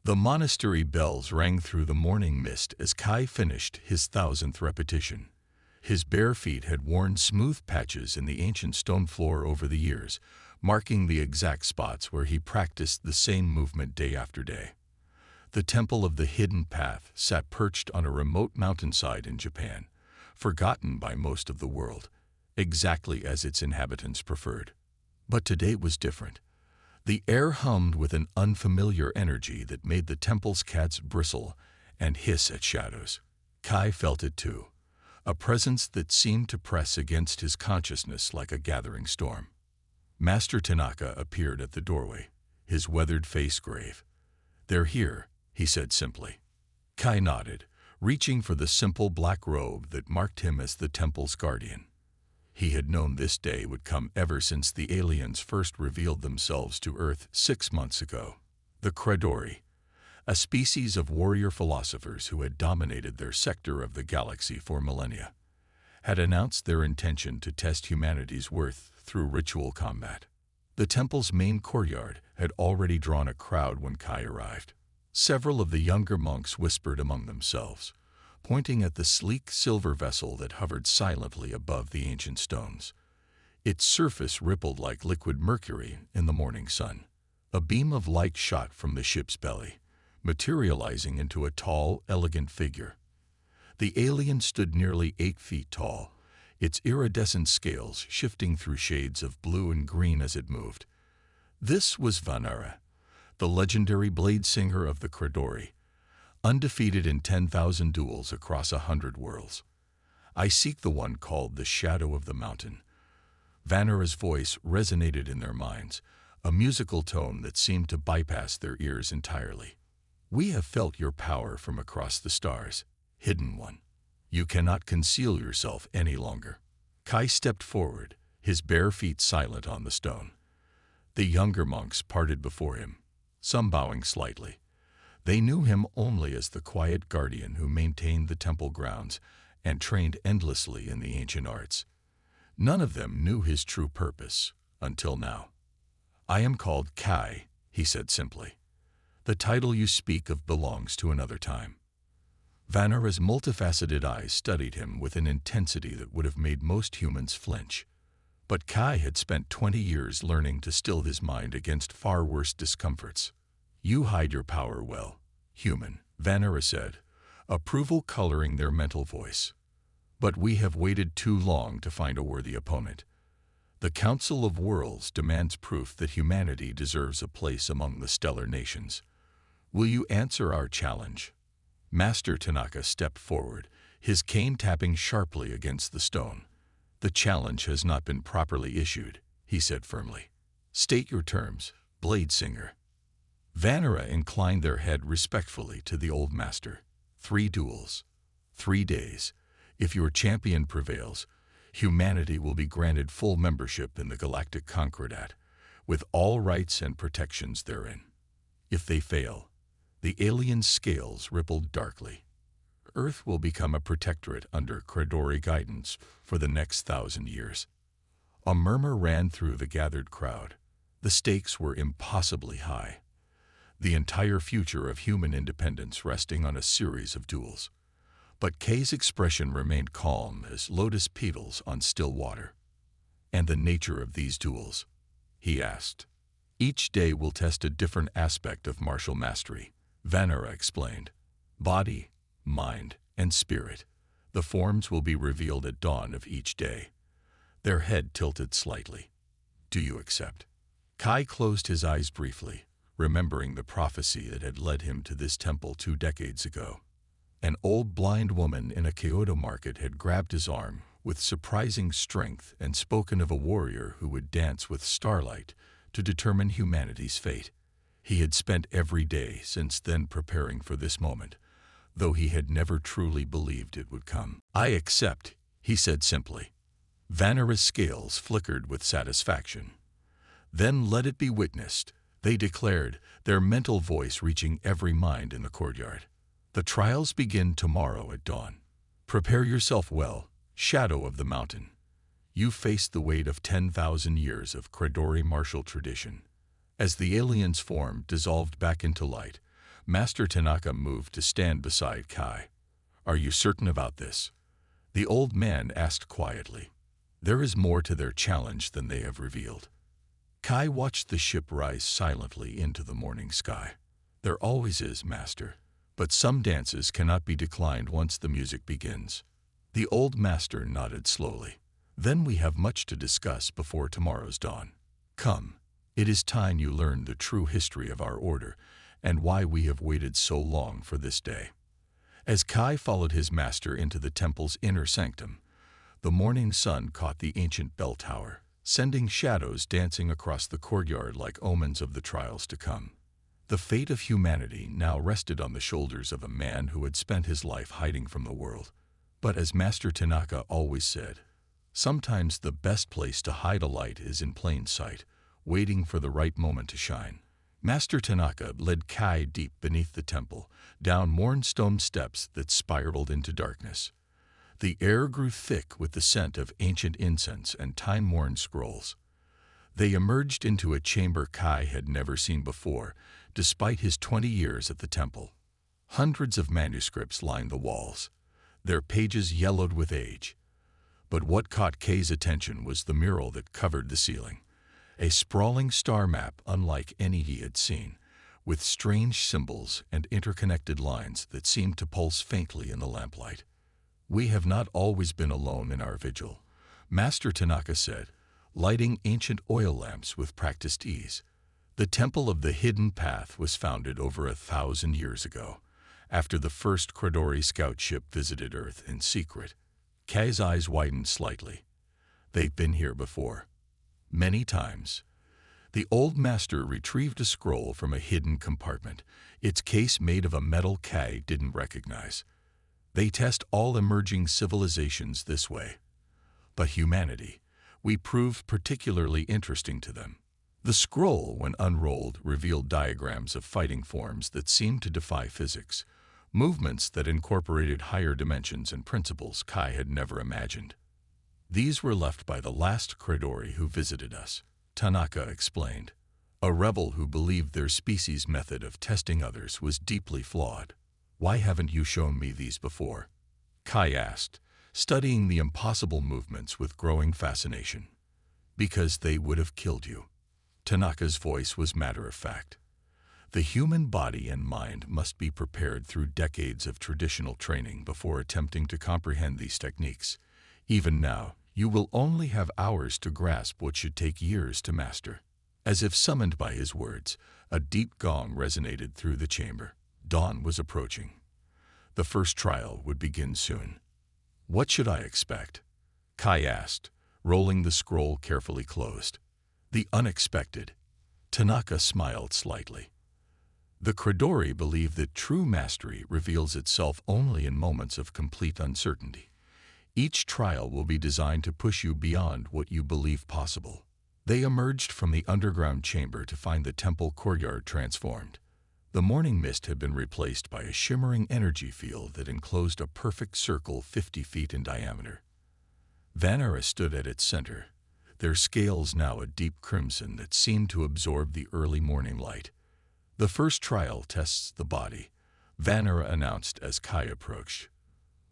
The monastery bells rang through the morning mist as Kai finished his 1,000th repetition. His bare feet had worn smooth patches in the ancient stone floor over the years, marking the exact spots where he practiced the same movement day after day. The Temple of the Hidden Path sat perched on a remote mountainside in Japan, forgotten by most of the world, exactly as its inhabitants preferred. But today was different. The air hummed with an unfamiliar energy that made the temple's cats bristle and hiss at shadows. Kai felt it too, a presence that seemed to press against his consciousness like a gathering storm. Master Tanaka appeared at the doorway, his weathered face grave. "They're here," he said simply. Kai nodded, reaching for the simple black robe that marked him as the temple's guardian. He had known this day would come ever since the aliens first revealed themselves to Earth 6 months ago. The Credori, a species of warrior philosophers who had dominated their sector of the galaxy for millennia, had announced their intention to test humanity's worth through ritual combat. The temple's main courtyard had already drawn a crowd when Kai arrived. Several of the younger monks whispered among themselves, pointing at the sleek silver vessel that hovered silently above the ancient stones. Its surface rippled like liquid mercury in the morning sun. A beam of light shot from the ship's belly, materializing into a tall, elegant figure. The alien stood nearly 8 feet tall, its iridescent scales shifting through shades of blue and green as it moved. This was Vanara, the legendary blade singer of the Credori, undefeated in 10,000 duels across 100 worlds. "I seek the one called the Shadow of the Mountain." Vanara's voice resonated in their minds, a musical tone that seemed to bypass their ears entirely. "We have felt your power from across the stars, Hidden One. You cannot conceal yourself any longer." Kai stepped forward, his bare feet silent on the stone. The younger monks parted before him, some bowing slightly. They knew him only as the quiet guardian who maintained the temple grounds and trained endlessly in the ancient arts. None of them knew his true purpose, until now. "I am called Kai," he said simply. "The title you speak of belongs to another time." Vanara's multifaceted eyes studied him with an intensity that would have made most humans flinch. But Kai had spent 20 years learning to still his mind against far worse discomforts. "You hide your power well, human," Vanara said, approval coloring their mental voice. "But we have waited too long to find a worthy opponent. The Council of Worlds demands proof that humanity deserves a place among the stellar nations. Will you answer our challenge?" Master Tanaka stepped forward, his cane tapping sharply against the stone. "The challenge has not been properly issued," he said firmly. "State your terms, Blade Singer." Vanara inclined their head respectfully to the old master. 3 duels, 3 days. If your champion prevails, humanity will be granted full membership in the Galactic Concordat, with all rights and protections therein. If they fail, the alien scales rippled darkly. Earth will become a protectorate under Credori guidance for the next 1,000 years. A murmur ran through the gathered crowd. The stakes were impossibly high. The entire future of human independence resting on a series of duels. But Kay's expression remained calm as lotus petals on still water. "And the nature of these duels?" he asked. "Each day will test a different aspect of martial mastery," Vanara explained. "Body, mind, and spirit. The forms will be revealed at dawn of each day." Their head tilted slightly. "Do you accept?" Kai closed his eyes briefly, remembering the prophecy that had led him to this temple 2 decades ago. An old blind woman in a Kyoto market had grabbed his arm with surprising strength and spoken of a warrior who would dance with starlight to determine humanity's fate. He had spent every day since then preparing for this moment, though he had never truly believed it would come. "I accept," he said simply. Vanara's scales flickered with satisfaction. "Then let it be witnessed," they declared, their mental voice reaching every mind in the courtyard. "The trials begin tomorrow at dawn. Prepare yourself well, Shadow of the Mountain. You face the weight of 10,000 years of Credori martial tradition." As the alien's form dissolved back into light, Master Tanaka moved to stand beside Kai. "Are you certain about this?" The old man asked quietly. "There is more to their challenge than they have revealed." Kai watched the ship rise silently into the morning sky. "There always is, Master. But some dances cannot be declined once the music begins." The old master nodded slowly. "Then we have much to discuss before tomorrow's dawn. Come, it is time you learned the true history of our order and why we have waited so long for this day." As Kai followed his master into the temple's inner sanctum, the morning sun caught the ancient bell tower, sending shadows dancing across the courtyard like omens of the trials to come. The fate of humanity now rested on the shoulders of a man who had spent his life hiding from the world. But as Master Tanaka always said, sometimes the best place to hide a light is in plain sight, waiting for the right moment to shine. Master Tanaka led Kai deep beneath the temple, down worn stone steps that spiraled into darkness. The air grew thick with the scent of ancient incense and time-worn scrolls. They emerged into a chamber Kai had never seen before, despite his 20 years at the temple. Hundreds of manuscripts lined the walls, their pages yellowed with age. But what caught Kai's attention was the mural that covered the ceiling. A sprawling star map unlike any he had seen, with strange symbols and interconnected lines that seemed to pulse faintly in the lamplight. "We have not always been alone in our vigil," Master Tanaka said, lighting ancient oil lamps with practiced ease. "The Temple of the Hidden Path was founded over 1,000 years ago, after the first Credori scout ship visited Earth in secret." Kai's eyes widened slightly. "They've been here before. Many times." The old master retrieved a scroll from a hidden compartment, its case made of a metal Kai didn't recognize. "They test all emerging civilizations this way. But humanity, we proved particularly interesting to them." The scroll, when unrolled, revealed diagrams of fighting forms that seemed to defy physics, movements that incorporated higher dimensions and principles Kai had never imagined. "These were left by the last Credori who visited us," Tanaka explained. "A rebel who believed their species' method of testing others was deeply flawed." "Why haven't you shown me these before?" Kai asked, studying the impossible movements with growing fascination. "Because they would have killed you." Tanaka's voice was matter-of-fact. "The human body and mind must be prepared through decades of traditional training before attempting to comprehend these techniques. Even now, you will only have hours to grasp what should take years to master." As if summoned by his words, a deep gong resonated through the chamber. Dawn was approaching. The first trial would begin soon. "What should I expect?" Kai asked, rolling the scroll carefully closed. "The unexpected." Tanaka smiled slightly. "The Credori believe that true mastery reveals itself only in moments of complete uncertainty. Each trial will be designed to push you beyond what you believe possible." They emerged from the underground chamber to find the temple courtyard transformed. The morning mist had been replaced by a shimmering energy field that enclosed a perfect circle 50 feet in diameter. Vanara stood at its center, their scales now a deep crimson that seemed to absorb the early morning light. "The first trial tests the body," Vanara announced as Kai approached.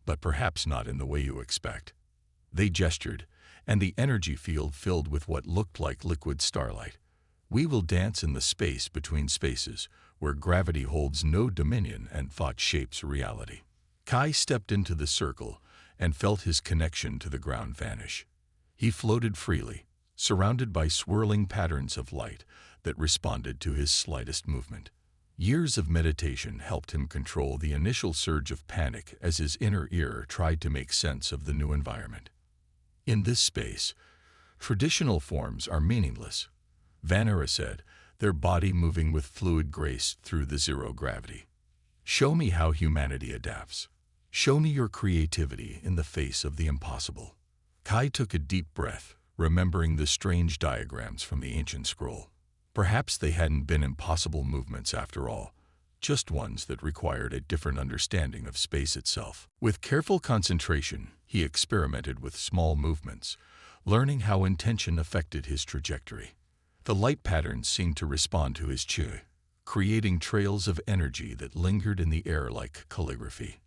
"But perhaps not in the way you expect." They gestured, and the energy field filled with what looked like liquid starlight. "We will dance in the space between spaces, where gravity holds no dominion and thought shapes reality." Kai stepped into the circle and felt his connection to the ground vanish. He floated freely, surrounded by swirling patterns of light that responded to his slightest movement. Years of meditation helped him control the initial surge of panic as his inner ear tried to make sense of the new environment. "In this space, traditional forms are meaningless," Vanara said, their body moving with fluid grace through the zero gravity. "Show me how humanity adapts. Show me your creativity in the face of the impossible." Kai took a deep breath, remembering the strange diagrams from the ancient scroll. Perhaps they hadn't been impossible movements after all, just ones that required a different understanding of space itself. With careful concentration, he experimented with small movements, learning how intention affected his trajectory. The light patterns seemed to respond to his chi, creating trails of energy that lingered in the air like calligraphy.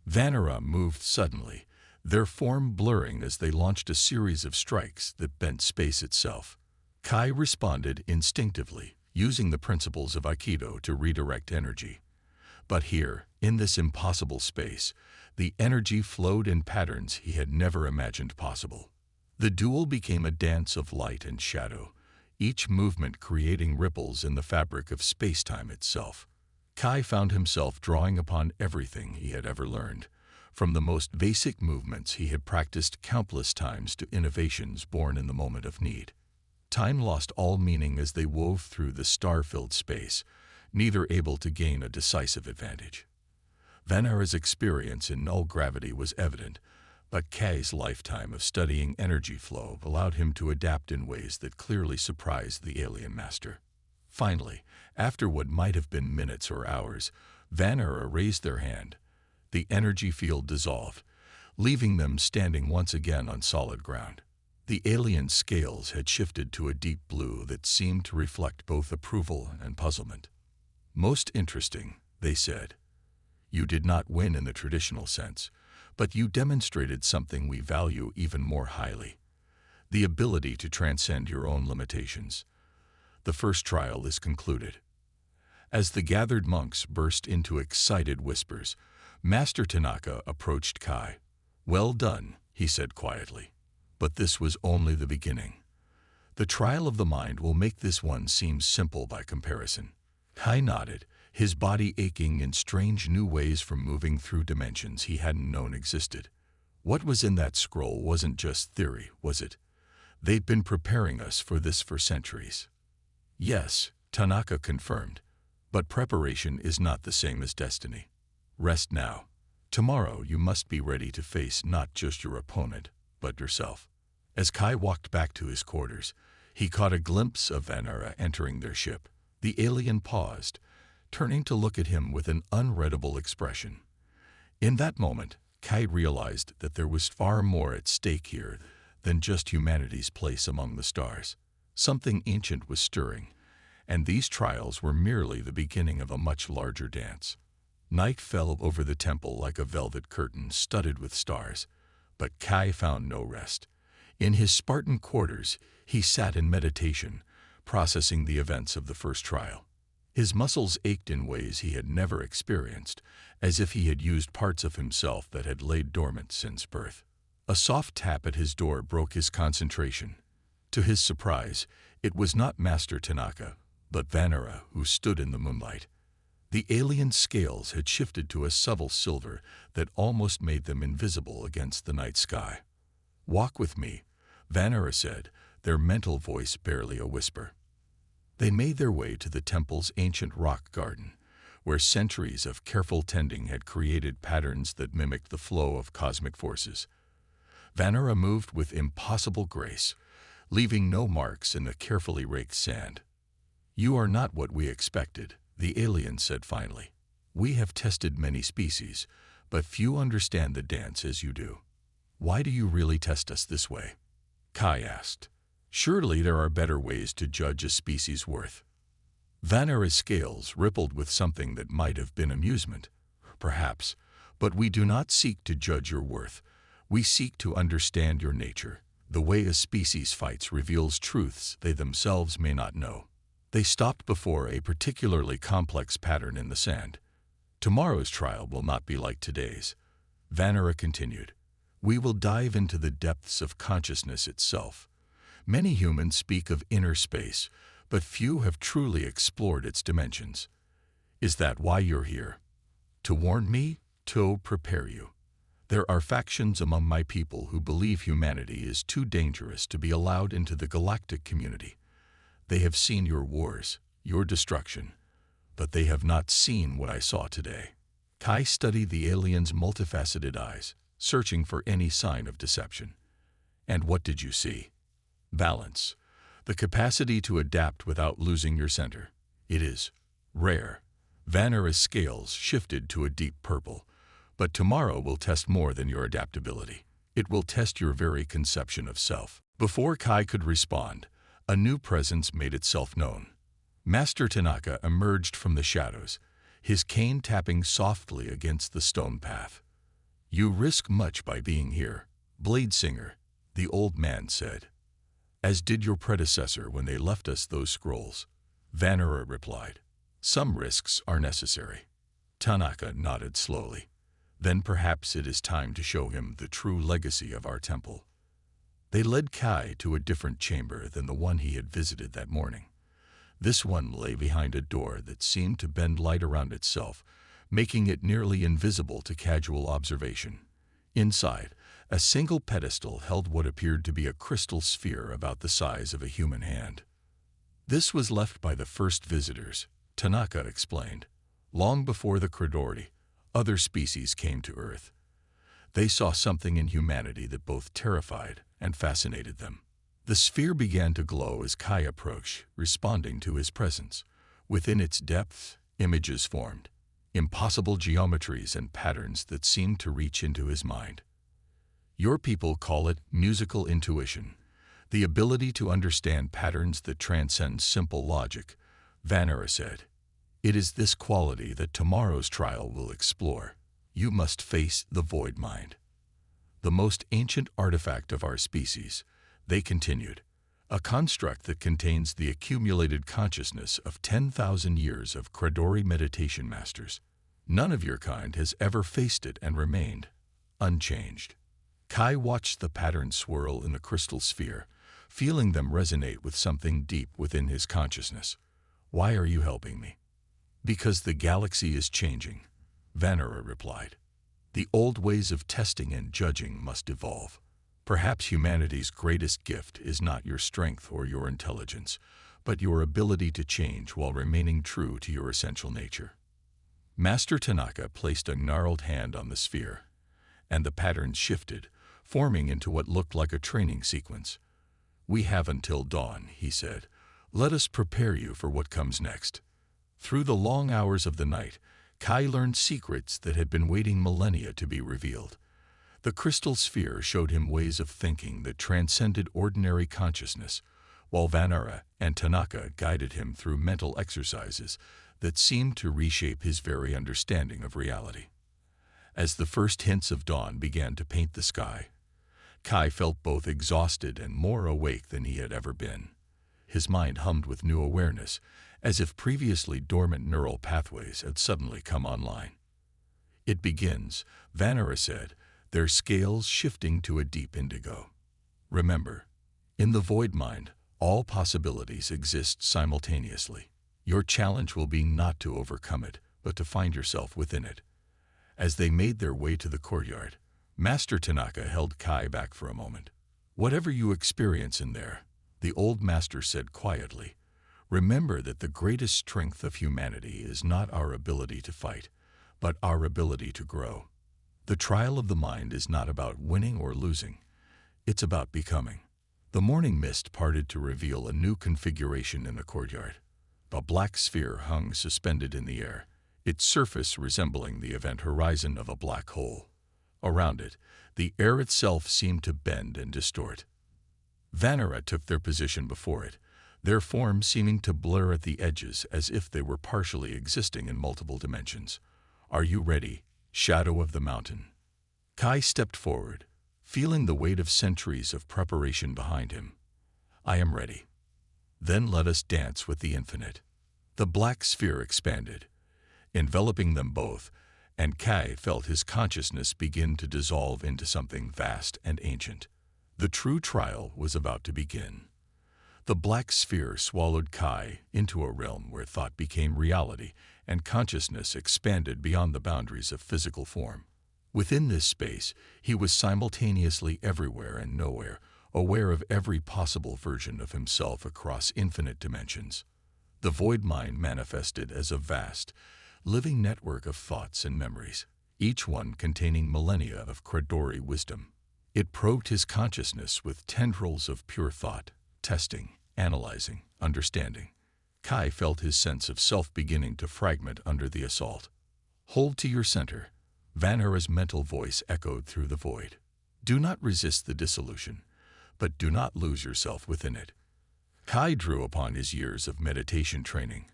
Vanera moved suddenly, their form blurring as they launched a series of strikes that bent space itself. Kai responded instinctively, using the principles of Aikido to redirect energy. But here, in this impossible space, the energy flowed in patterns he had never imagined possible. The duel became a dance of light and shadow, each movement creating ripples in the fabric of space-time itself. Kai found himself drawing upon everything he had ever learned, from the most basic movements he had practiced countless times to innovations born in the moment of need. Time lost all meaning as they wove through the star-filled space, neither able to gain a decisive advantage. Vanera's experience in null gravity was evident, but Kai's lifetime of studying energy flow allowed him to adapt in ways that clearly surprised the alien master. Finally, after what might have been minutes or hours, Vanera raised their hand. The energy field dissolved, leaving them standing once again on solid ground. The alien scales had shifted to a deep blue that seemed to reflect both approval and puzzlement. "Most interesting," they said. "You did not win in the traditional sense, but you demonstrated something we value even more highly: the ability to transcend your own limitations. The first trial is concluded." As the gathered monks burst into excited whispers, Master Tanaka approached Kai. "Well done," he said quietly. "But this was only the beginning. The trial of the mind will make this one seem simple by comparison." Kai nodded, his body aching in strange new ways from moving through dimensions he hadn't known existed. What was in that scroll wasn't just theory, was it? They'd been preparing us for this for centuries. "Yes," Tanaka confirmed, "but preparation is not the same as destiny. Rest now. Tomorrow you must be ready to face not just your opponent, but yourself." As Kai walked back to his quarters, he caught a glimpse of Vanera entering their ship. The alien paused, turning to look at him with an unreadable expression. In that moment, Kai realized that there was far more at stake here than just humanity's place among the stars. Something ancient was stirring, and these trials were merely the beginning of a much larger dance. Night fell over the temple like a velvet curtain studded with stars, but Kai found no rest. In his Spartan quarters, he sat in meditation, processing the events of the first trial. His muscles ached in ways he had never experienced, as if he had used parts of himself that had laid dormant since birth. A soft tap at his door broke his concentration. To his surprise, it was not Master Tanaka, but Vanera, who stood in the moonlight. The alien scales had shifted to a subtle silver that almost made them invisible against the night sky. "Walk with me," Vanera said, their mental voice barely a whisper. They made their way to the temple's ancient rock garden, where centuries of careful tending had created patterns that mimicked the flow of cosmic forces. Vanera moved with impossible grace, leaving no marks in the carefully raked sand. "You are not what we expected," the alien said finally. "We have tested many species, but few understand the dance as you do." "Why do you really test us this way?" Kai asked. "Surely there are better ways to judge a species' worth." Vanera's scales rippled with something that might have been amusement. "Perhaps, but we do not seek to judge your worth. We seek to understand your nature. The way a species fights reveals truths they themselves may not know." They stopped before a particularly complex pattern in the sand. "Tomorrow's trial will not be like today's," Vanera continued. "We will dive into the depths of consciousness itself. Many humans speak of inner space, but few have truly explored its dimensions. Is that why you're here? To warn me? To prepare you? There are factions among my people who believe humanity is too dangerous to be allowed into the galactic community. They have seen your wars, your destruction, but they have not seen what I saw today." Kai studied the alien's multifaceted eyes, searching for any sign of deception. "And what did you see?" "Balance. The capacity to adapt without losing your center. It is rare." Vanera's scales shifted to a deep purple. "But tomorrow will test more than your adaptability. It will test your very conception of self." Before Kai could respond, a new presence made itself known. Master Tanaka emerged from the shadows, his cane tapping softly against the stone path. "You risk much by being here, Blade Singer," the old man said. "As did your predecessor when they left us those scrolls," Vanara replied. "Some risks are necessary." Tanaka nodded slowly. "Then perhaps it is time to show him the true legacy of our temple." They led Kai to a different chamber than the one he had visited that morning. This one lay behind a door that seemed to bend light around itself, making it nearly invisible to casual observation. Inside, a single pedestal held what appeared to be a crystal sphere about the size of a human hand. "This was left by the first visitors," Tanaka explained. "Long before the Credori, other species came to Earth. They saw something in humanity that both terrified and fascinated them." The sphere began to glow as Kai approached, responding to his presence. Within its depths, images formed, impossible geometries and patterns that seemed to reach into his mind. "Your people call it musical intuition, the ability to understand patterns that transcend simple logic," Vanara said. "It is this quality that tomorrow's trial will explore. You must face the void mind. The most ancient artifact of our species," they continued, "a construct that contains the accumulated consciousness of 10,000 years of Credori meditation masters. None of your kind has ever faced it and remained unchanged." Kai watched the patterns swirl in the crystal sphere, feeling them resonate with something deep within his consciousness. "Why are you helping me?" "Because the galaxy is changing," Vanara replied. "The old ways of testing and judging must evolve. Perhaps humanity's greatest gift is not your strength or your intelligence, but your ability to change while remaining true to your essential nature." Master Tanaka placed a gnarled hand on the sphere, and the patterns shifted, forming into what looked like a training sequence. "We have until dawn," he said. "Let us prepare you for what comes next." Through the long hours of the night, Kai learned secrets that had been waiting millennia to be revealed. The crystal sphere showed him ways of thinking that transcended ordinary consciousness, while Vanara and Tanaka guided him through mental exercises that seemed to reshape his very understanding of reality. As the first hints of dawn began to paint the sky, Kai felt both exhausted and more awake than he had ever been. His mind hummed with new awareness, as if previously dormant neural pathways had suddenly come online. "It begins," Vanara said, their scales shifting to a deep indigo. "Remember, in the void mind, all possibilities exist simultaneously. Your challenge will be not to overcome it, but to find yourself within it." As they made their way to the courtyard, Master Tanaka held Kai back for a moment. "Whatever you experience in there," the old master said quietly, "remember that the greatest strength of humanity is not our ability to fight, but our ability to grow. The trial of the mind is not about winning or losing. It's about becoming." The morning mist parted to reveal a new configuration in the courtyard. A black sphere hung suspended in the air, its surface resembling the event horizon of a black hole. Around it, the air itself seemed to bend and distort. Vanara took their position before it, their forms seeming to blur at the edges as if they were partially existing in multiple dimensions. "Are you ready, Shadow of the Mountain?" Kai stepped forward, feeling the weight of centuries of preparation behind him. "I am ready." "Then let us dance with the infinite." The black sphere expanded, enveloping them both, and Kai felt his consciousness begin to dissolve into something vast and ancient. The true trial was about to begin. The black sphere swallowed Kai into a realm where thought became reality and consciousness expanded beyond the boundaries of physical form. Within this space, he was simultaneously everywhere and nowhere, aware of every possible version of himself across infinite dimensions. The void mind manifested as a vast, living network of thoughts and memories, each one containing millennia of Credori wisdom. It probed his consciousness with tendrils of pure thought, testing, analyzing, understanding. Kai felt his sense of self beginning to fragment under the assault. "Hold to your center," Vanara's mental voice echoed through the void. "Do not resist the dissolution, but do not lose yourself within it." Kai drew upon his years of meditation training,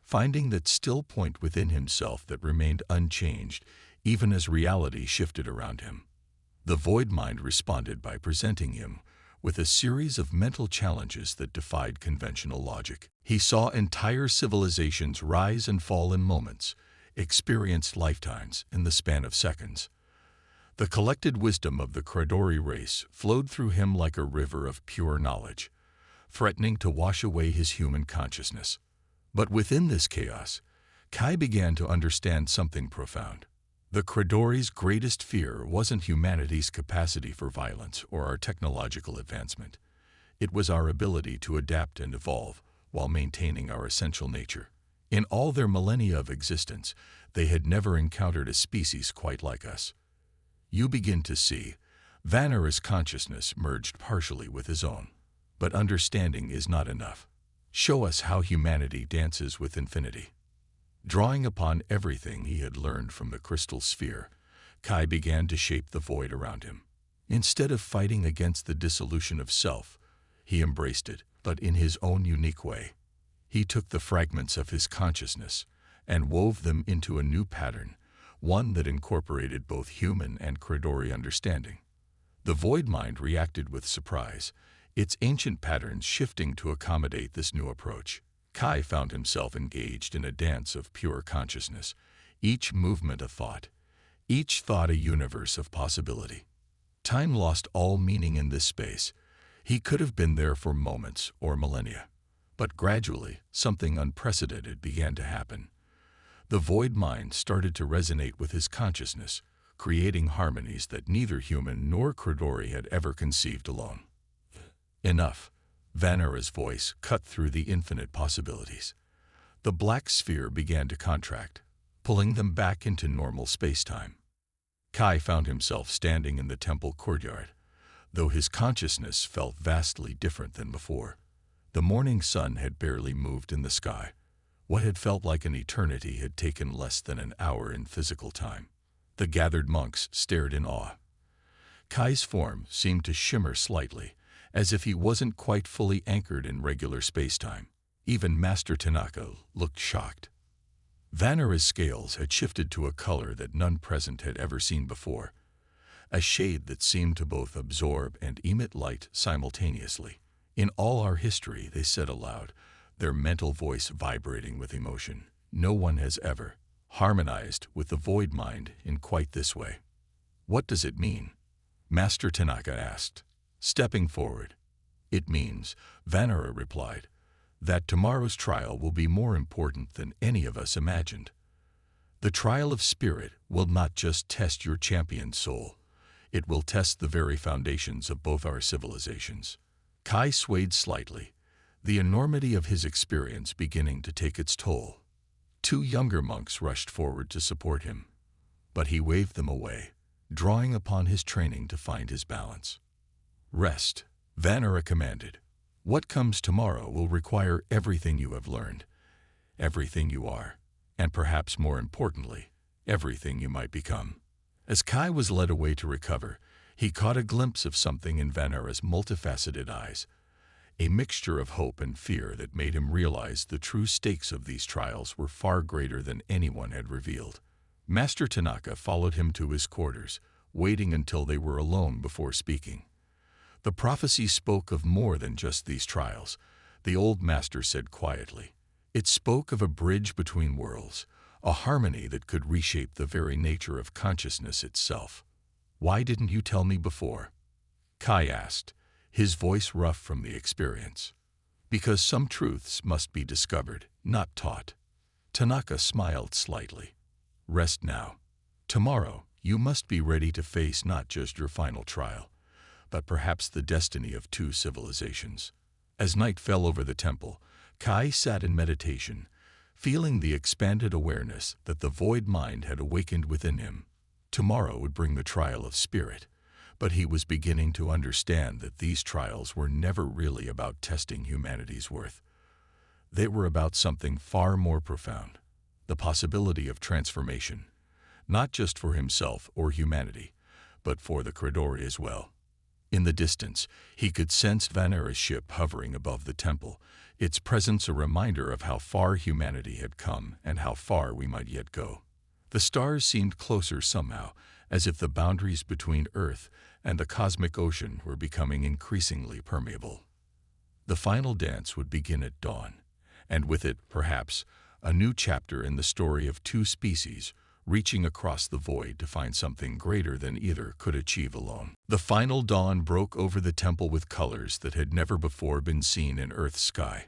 finding that still point within himself that remained unchanged even as reality shifted around him. The void mind responded by presenting him with a series of mental challenges that defied conventional logic. He saw entire civilizations rise and fall in moments, experienced lifetimes in the span of seconds. The collected wisdom of the Credori race flowed through him like a river of pure knowledge, threatening to wash away his human consciousness. But within this chaos, Kai began to understand something profound. The Credori's greatest fear wasn't humanity's capacity for violence or our technological advancement. It was our ability to adapt and evolve while maintaining our essential nature. In all their millennia of existence, they had never encountered a species quite like us. You begin to see, Vanara's consciousness merged partially with his own. But understanding is not enough. Show us how humanity dances with infinity. Drawing upon everything he had learned from the crystal sphere, Kai began to shape the void around him. Instead of fighting against the dissolution of self, he embraced it, but in his own unique way. He took the fragments of his consciousness and wove them into a new pattern, one that incorporated both human and Credori understanding. The void mind reacted with surprise, its ancient patterns shifting to accommodate this new approach. Kai found himself engaged in a dance of pure consciousness, each movement a thought, each thought a universe of possibility. Time lost all meaning in this space. He could have been there for moments or millennia. But gradually, something unprecedented began to happen. The void mind started to resonate with his consciousness, creating harmonies that neither human nor Credori had ever conceived alone. Enough. Vanara's voice cut through the infinite possibilities. The black sphere began to contract, pulling them back into normal space-time. Kai found himself standing in the temple courtyard, though his consciousness felt vastly different than before. The morning sun had barely moved in the sky. What had felt like an eternity had taken less than an hour in physical time. The gathered monks stared in awe. Kai's form seemed to shimmer slightly, as if he wasn't quite fully anchored in regular space-time. Even Master Tanaka looked shocked. Vanara's scales had shifted to a color that none present had ever seen before, a shade that seemed to both absorb and emit light simultaneously. In all our history, they said aloud, their mental voice vibrating with emotion, no one has ever harmonized with the void mind in quite this way. What does it mean? Master Tanaka asked, stepping forward. It means, Vanara replied, that tomorrow's trial will be more important than any of us imagined. The trial of spirit will not just test your champion's soul, it will test the very foundations of both our civilizations. Kai swayed slightly, the enormity of his experience beginning to take its toll. Two younger monks rushed forward to support him, but he waved them away, drawing upon his training to find his balance. Rest, Vanara commanded. What comes tomorrow will require everything you have learned, everything you are, and perhaps more importantly, everything you might become. As Kai was led away to recover, he caught a glimpse of something in Vanara's multifaceted eyes, a mixture of hope and fear that made him realize the true stakes of these trials were far greater than anyone had revealed. Master Tanaka followed him to his quarters, waiting until they were alone before speaking. The prophecy spoke of more than just these trials, the old master said quietly. It spoke of a bridge between worlds, a harmony that could reshape the very nature of consciousness itself. Why didn't you tell me before? Kai asked, his voice rough from the experience. Because some truths must be discovered, not taught. Tanaka smiled slightly. Rest now. Tomorrow, you must be ready to face not just your final trial, but perhaps the destiny of two civilizations. As night fell over the temple, Kai sat in meditation, feeling the expanded awareness that the void mind had awakened within him. Tomorrow would bring the trial of spirit, but he was beginning to understand that these trials were never really about testing humanity's worth. They were about something far more profound, the possibility of transformation, not just for himself or humanity, but for the Credori as well. In the distance, he could sense Vanera's ship hovering above the temple, its presence a reminder of how far humanity had come and how far we might yet go. The stars seemed closer somehow, as if the boundaries between Earth and the cosmic ocean were becoming increasingly permeable. The final dance would begin at dawn, and with it, perhaps, a new chapter in the story of two species reaching across the void to find something greater than either could achieve alone. The final dawn broke over the temple with colors that had never before been seen in Earth's sky.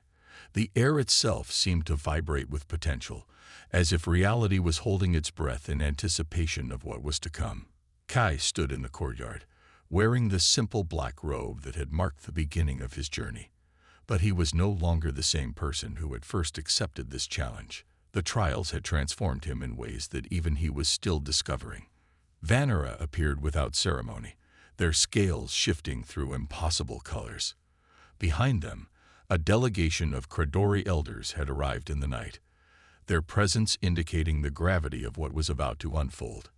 The air itself seemed to vibrate with potential, as if reality was holding its breath in anticipation of what was to come. Kai stood in the courtyard, wearing the simple black robe that had marked the beginning of his journey. But he was no longer the same person who had first accepted this challenge. The trials had transformed him in ways that even he was still discovering. Vanera appeared without ceremony, their scales shifting through impossible colors. Behind them, a delegation of Credori elders had arrived in the night, their presence indicating the gravity of what was about to unfold.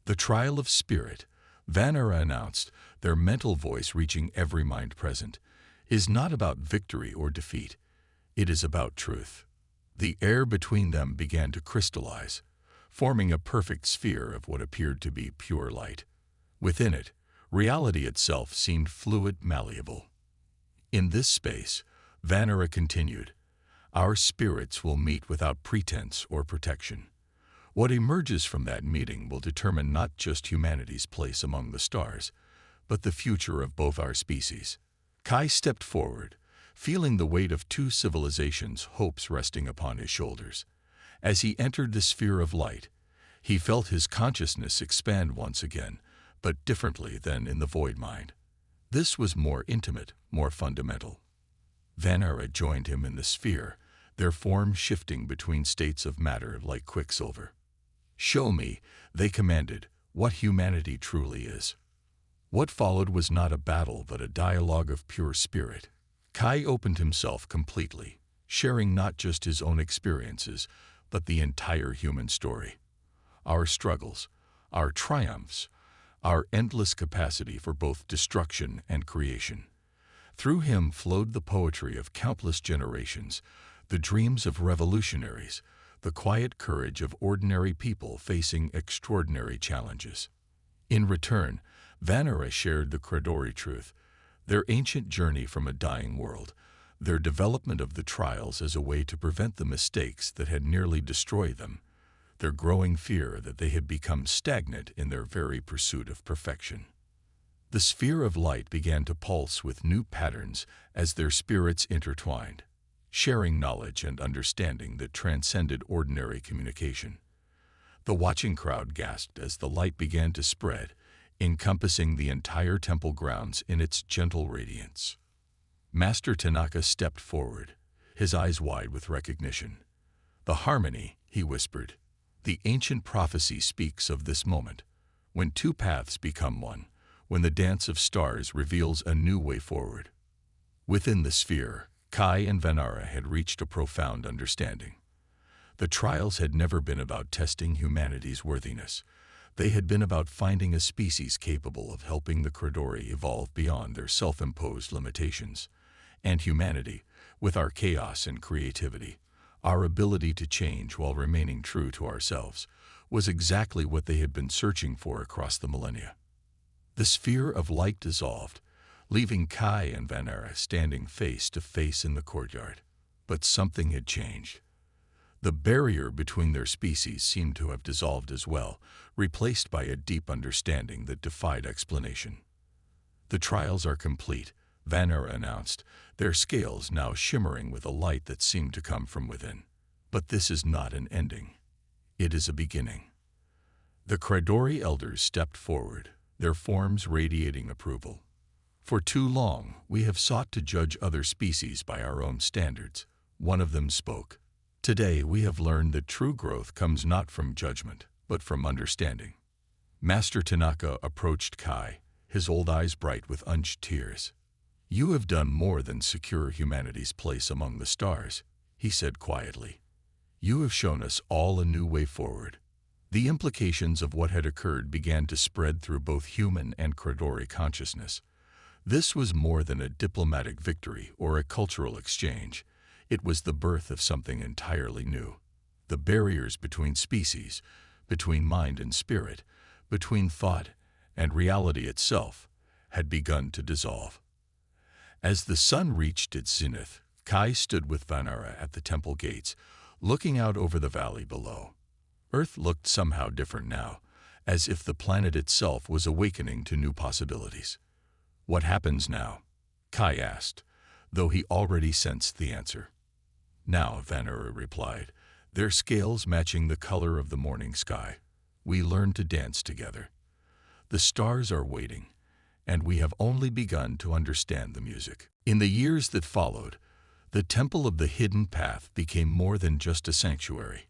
The trial of spirit, Vanera announced, their mental voice reaching every mind present, is not about victory or defeat. It is about truth. The air between them began to crystallize, forming a perfect sphere of what appeared to be pure light. Within it, reality itself seemed fluid, malleable. In this space, Vanera continued, our spirits will meet without pretense or protection. What emerges from that meeting will determine not just humanity's place among the stars, but the future of both our species. Kai stepped forward, feeling the weight of two civilizations' hopes resting upon his shoulders. As he entered the sphere of light, he felt his consciousness expand once again, but differently than in the void mind. This was more intimate, more fundamental. Vanera joined him in the sphere, their forms shifting between states of matter like quicksilver. Show me, they commanded, what humanity truly is. What followed was not a battle but a dialogue of pure spirit. Kai opened himself completely, sharing not just his own experiences, but the entire human story. Our struggles, our triumphs, our endless capacity for both destruction and creation. Through him flowed the poetry of countless generations, the dreams of revolutionaries, the quiet courage of ordinary people facing extraordinary challenges. In return, Vanera shared the Credori truth, their ancient journey from a dying world, their development of the trials as a way to prevent the mistakes that had nearly destroyed them, their growing fear that they had become stagnant in their very pursuit of perfection. The sphere of light began to pulse with new patterns as their spirits intertwined, sharing knowledge and understanding that transcended ordinary communication. The watching crowd gasped as the light began to spread, encompassing the entire temple grounds in its gentle radiance. Master Tanaka stepped forward, his eyes wide with recognition. The harmony, he whispered. The ancient prophecy speaks of this moment, when two paths become one, when the dance of stars reveals a new way forward. Within the sphere, Kai and Vanera had reached a profound understanding. The trials had never been about testing humanity's worthiness. They had been about finding a species capable of helping the Credori evolve beyond their self-imposed limitations. And humanity, with our chaos and creativity, our ability to change while remaining true to ourselves, was exactly what they had been searching for across the millennia. The sphere of light dissolved, leaving Kai and Vanera standing face to face in the courtyard. But something had changed. The barrier between their species seemed to have dissolved as well, replaced by a deep understanding that defied explanation. The trials are complete, Vanera announced, their scales now shimmering with a light that seemed to come from within. But this is not an ending. It is a beginning. The Credori elders stepped forward, their forms radiating approval. For too long, we have sought to judge other species by our own standards. One of them spoke. Today, we have learned that true growth comes not from judgment, but from understanding. Master Tanaka approached Kai, his old eyes bright with unshed tears. You have done more than secure humanity's place among the stars, he said quietly. You have shown us all a new way forward. The implications of what had occurred began to spread through both human and Credori consciousness. This was more than a diplomatic victory or a cultural exchange. It was the birth of something entirely new. The barriers between species, between mind and spirit, between thought and reality itself, had begun to dissolve. As the sun reached its zenith, Kai stood with Vanara at the temple gates, looking out over the valley below. Earth looked somehow different now, as if the planet itself was awakening to new possibilities. "What happens now?" Kai asked, though he already sensed the answer. "Now," Vanara replied, their scales matching the color of the morning sky, "we learn to dance together. The stars are waiting, and we have only begun to understand the music." In the years that followed, the Temple of the Hidden Path became more than just a sanctuary.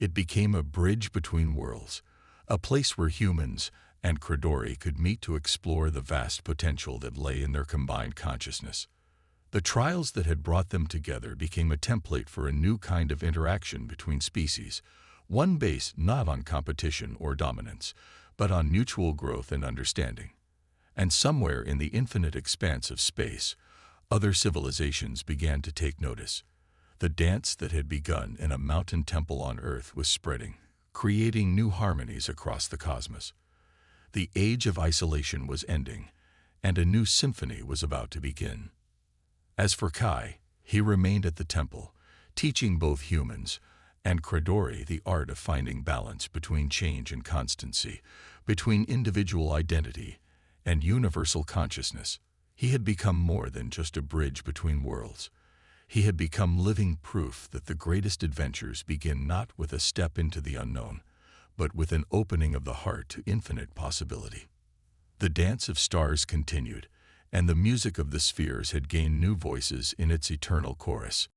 It became a bridge between worlds, a place where humans and Credori could meet to explore the vast potential that lay in their combined consciousness. The trials that had brought them together became a template for a new kind of interaction between species, one based not on competition or dominance, but on mutual growth and understanding. And somewhere in the infinite expanse of space, other civilizations began to take notice. The dance that had begun in a mountain temple on Earth was spreading, creating new harmonies across the cosmos. The age of isolation was ending, and a new symphony was about to begin. As for Kai, he remained at the temple, teaching both humans and Credori the art of finding balance between change and constancy, between individual identity and universal consciousness. He had become more than just a bridge between worlds. He had become living proof that the greatest adventures begin not with a step into the unknown, but with an opening of the heart to infinite possibility. The dance of stars continued, and the music of the spheres had gained new voices in its eternal chorus.